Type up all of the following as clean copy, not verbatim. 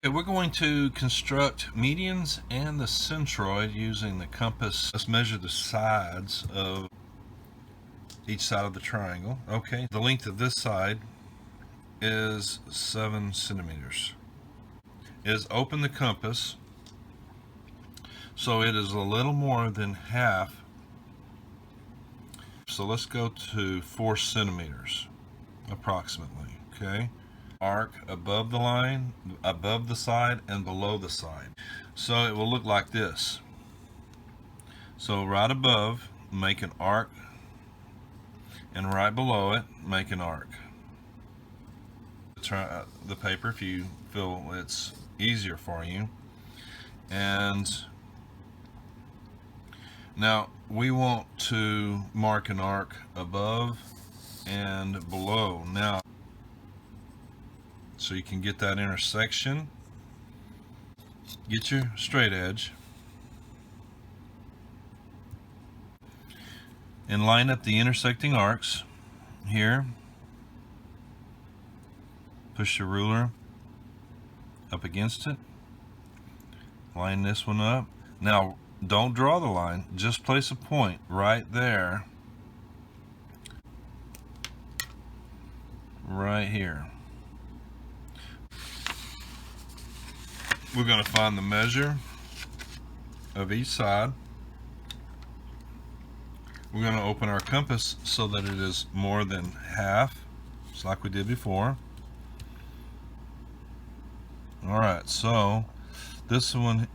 Okay, we're going to construct medians and the centroid using the compass. Let's measure the sides of each side of the triangle. Okay, the length of this side is 7 centimeters. Open the compass so it is a little more than half. So let's go to 4 centimeters approximately. Okay, arc above the line, above the side, and below the side. So it will look like this. So right above, make an arc, and right below it, make an arc. Try the paper if you feel it's easier for you. And now we want to mark an arc above and below. Now, so you can get that intersection, get your straight edge, and line up the intersecting arcs here. Push your ruler up against it. Line this one up. Now, don't draw the line, just place a point right there, right here. We're going to find the measure of each side. We're going to open our compass so that it is more than half, just like we did before. Alright, so this one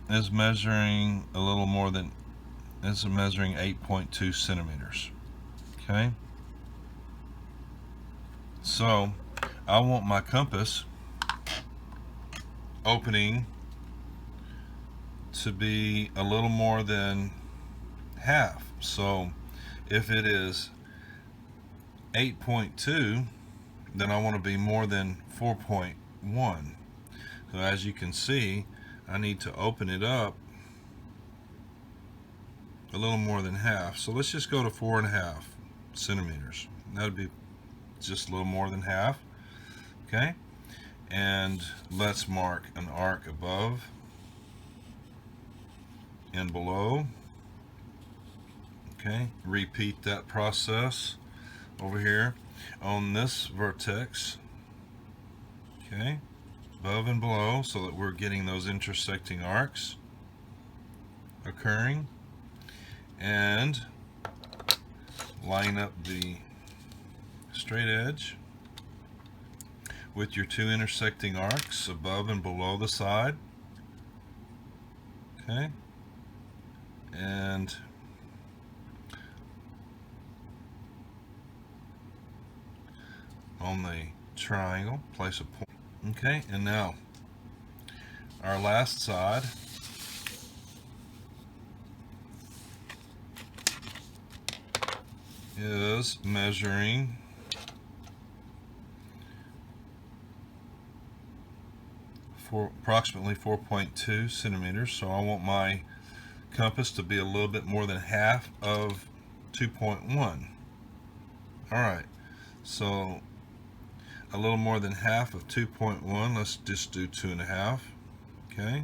is measuring a little more than, it's measuring 8.2 centimeters. Okay, so I want my compass opening to be a little more than half. So if it is 8.2, then I want to be more than 4.1. So as you can see, I need to open it up a little more than half. So let's just go to 4.5 centimeters. That would be just a little more than half. Okay, and let's mark an arc above and below. Okay, repeat that process over here on this vertex. Okay, above and below, so that we're getting those intersecting arcs occurring, and line up the straight edge with your two intersecting arcs above and below the side. Okay, and on the triangle, place a point. Okay, and now our last side is measuring for approximately 4.2 centimeters. So I want my compass to be a little bit more than half of 2.1. Alright, so a little more than half of 2.1, let's just do 2.5. Okay,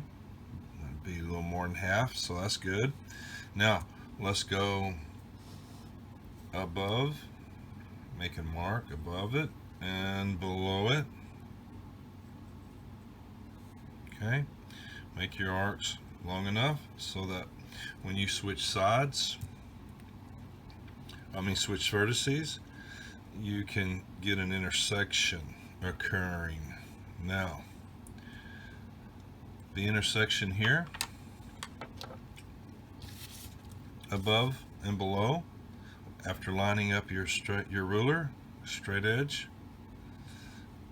that'd be a little more than half, so that's good. Now let's go above, make a mark above it and below it. Okay, make your arcs long enough so that when you switch sides, switch vertices, you can get an intersection occurring. Now, the intersection here, above and below, after lining up your ruler, straight edge,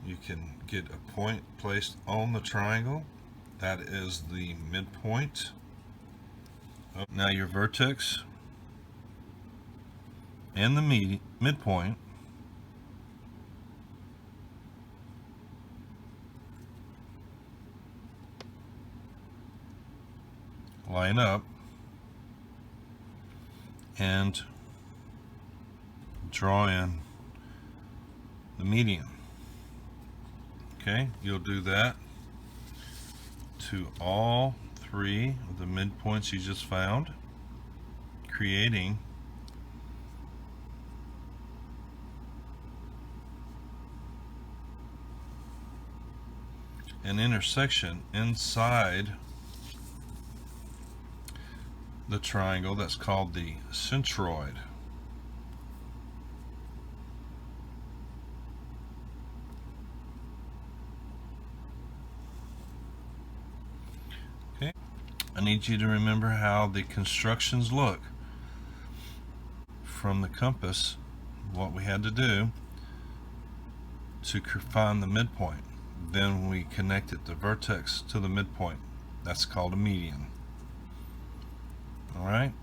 you can get a point placed on the triangle. That is the midpoint. Now your vertex and the midpoint line up and draw in the median. Okay, you'll do that to all three of the midpoints you just found, creating an intersection inside the triangle that's called the centroid. Okay, I need you to remember how the constructions look from the compass, what we had to do to find the midpoint. Then we connected the vertex to the midpoint. That's called a median. All right.